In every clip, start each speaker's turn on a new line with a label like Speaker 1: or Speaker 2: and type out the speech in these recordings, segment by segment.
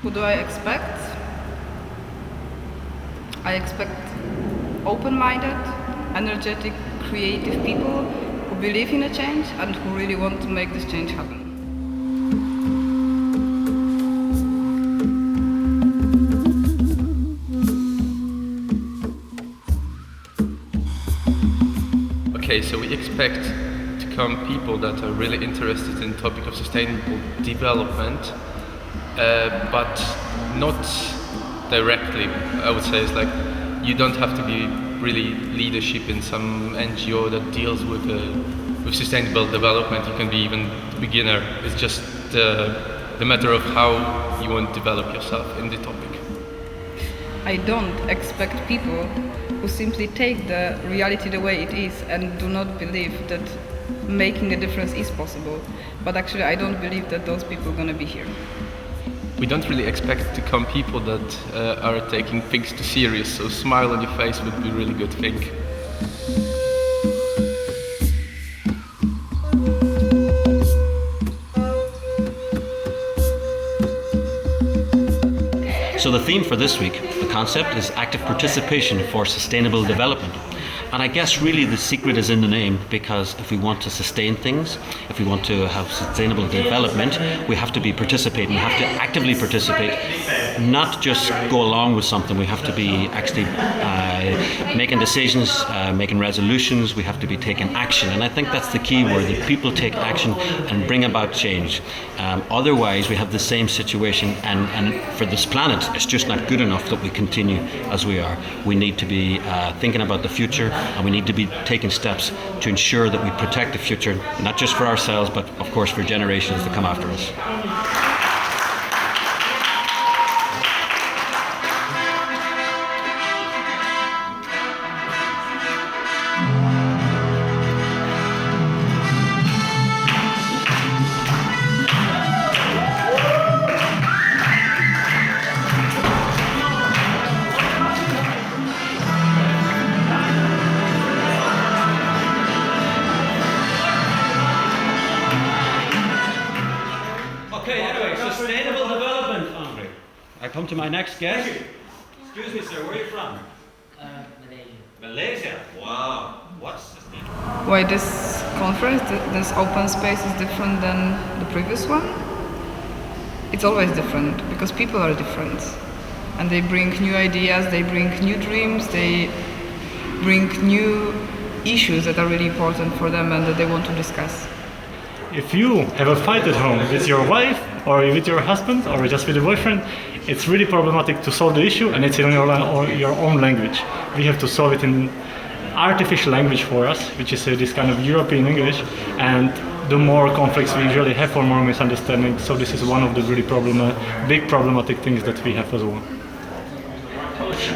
Speaker 1: Who do I expect? I expect open-minded, energetic, creative people who believe in a change and who really want to make this change happen.
Speaker 2: Okay, so we expect to come people that are really interested in the topic of sustainable development, but not directly. I would say it's like you don't have to be really leadership in some NGO that deals with sustainable development. You can be even beginner. It's just the matter of how you want to develop yourself in the topic.
Speaker 1: I don't expect people who simply take the reality the way it is and do not believe that making a difference is possible. But actually, I don't believe that those people are going to be here.
Speaker 2: We don't really expect to come people that are taking things too serious, so smile on your face would be a really good thing.
Speaker 3: So the theme for this week, the concept, is active participation for sustainable development. And I guess really the secret is in the name, because if we want to sustain things, if we want to have sustainable development, we have to be participating, we have to actively participate, not just go along with something. We have to be actually making decisions, making resolutions, we have to be taking action. And I think that's the key word, that people take action and bring about change. Otherwise we have the same situation, and for this planet it's just not good enough that we continue as we are. We need to be thinking about the future, and we need to be taking steps to ensure that we protect the future, not just for ourselves, but of course for generations that come after us. Okay, anyway, sustainable development, Andre. I come to my next guest. Excuse me, sir, where are you from?
Speaker 4: Malaysia.
Speaker 3: Malaysia. Wow. What's sustainable?
Speaker 1: Why this conference, this open space is different than the previous one? It's always different because people are different. And they bring new ideas, they bring new dreams, they bring new issues that are really important for them and that they want to discuss.
Speaker 5: If you have a fight at home with your wife or with your husband or just with a boyfriend, it's really problematic to solve the issue, and it's in your own language. We have to solve it in artificial language for us, which is this kind of European English, and the more conflicts we usually have, for more misunderstandings. So this is one of the really big problematic things that we have as well.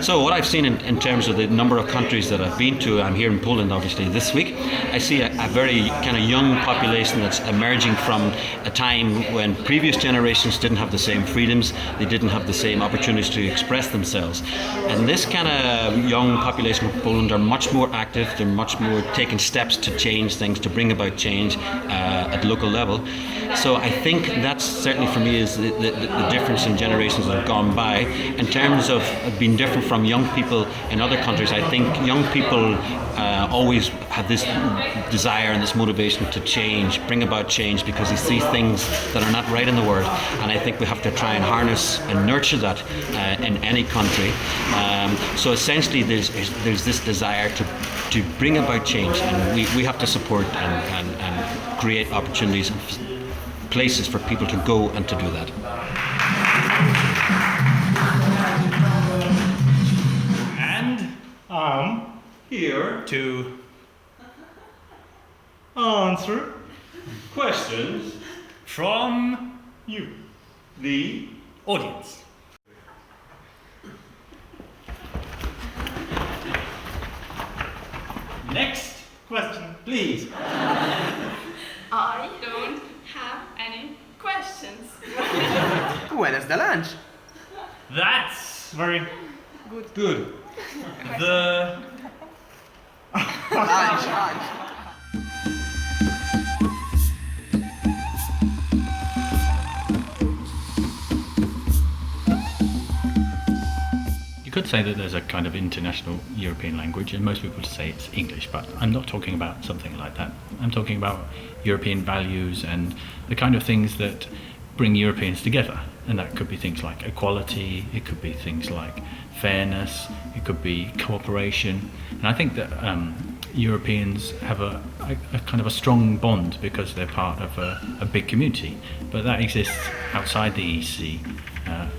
Speaker 3: So what I've seen in terms of the number of countries that I've been to, I'm here in Poland obviously this week, I see a very kind of young population that's emerging from a time when previous generations didn't have the same freedoms, they didn't have the same opportunities to express themselves. And this kind of young population of Poland are much more active, they're much more taking steps to change things, to bring about change at local level. So I think that's certainly for me is the difference in generations that have gone by. In terms of being different from young people in other countries, I think young people always have this desire and this motivation to change, bring about change, because they see things that are not right in the world. And I think we have to try and harness and nurture that in any country. So essentially there's this desire to bring about change, and we have to support and create opportunities and places for people to go and to do that.
Speaker 5: And I'm here to answer
Speaker 3: Questions
Speaker 5: from you,
Speaker 3: the
Speaker 5: audience. Next question, please.
Speaker 6: I don't have any questions.
Speaker 7: When is the lunch?
Speaker 5: That's very
Speaker 3: good.
Speaker 5: the
Speaker 7: Lunch.
Speaker 4: could say that there's a kind of international European language, and most people say it's English, but I'm not talking about something like that. I'm talking about European values and the kind of things that bring Europeans together. And that could be things like equality, it could be things like fairness, it could be cooperation. And I think that Europeans have a kind of a strong bond because they're part of a big community. But that exists outside the EC,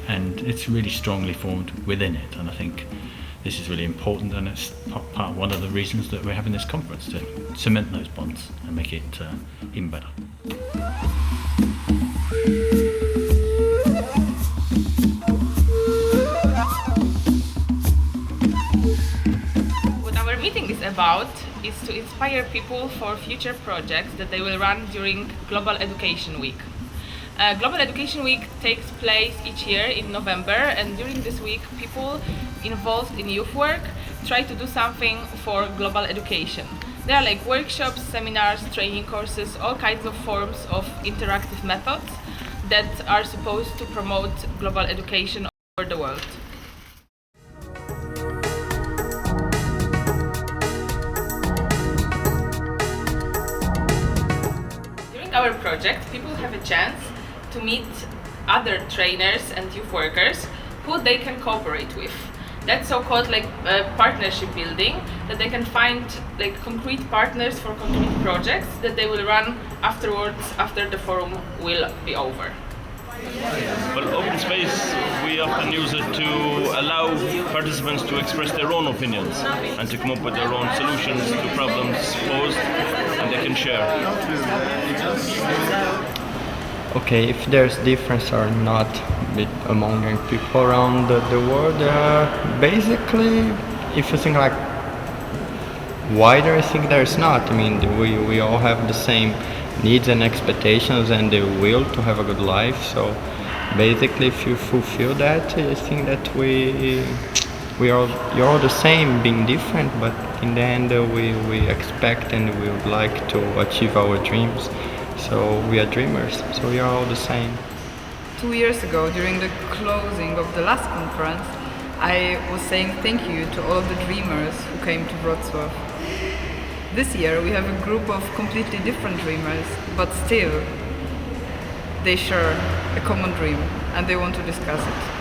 Speaker 4: and it's really strongly formed within it. And I think this is really important, and it's part one of the reasons that we're having this conference, to cement those bonds and make it even better.
Speaker 6: What our meeting is about is to inspire people for future projects that they will run during Global Education Week. Global Education Week takes place each year in November, and during this week people involved in youth work try to do something for global education. There are like workshops, seminars, training courses, all kinds of forms of interactive methods that are supposed to promote global education over the world. During our project, people have a chance to meet other trainers and youth workers who they can cooperate with. That's so-called like partnership building, that they can find like concrete partners for concrete projects that they will run afterwards, after the forum will be over.
Speaker 8: Well, open space, we often use it to allow participants to express their own opinions and to come up with their own solutions to problems posed, and they can share.
Speaker 9: Okay, if there's difference or not among young people around the world, basically, if you think like wider, I think there's not. I mean, we all have the same needs and expectations and the will to have a good life. So basically, if you fulfill that, I think that you're all the same, being different, but in the end, we expect and we would like to achieve our dreams. So we are dreamers, so we are all the same.
Speaker 1: 2 years ago, during the closing of the last conference, I was saying thank you to all of the dreamers who came to Wrocław. This year we have a group of completely different dreamers, but still they share a common dream and they want to discuss it.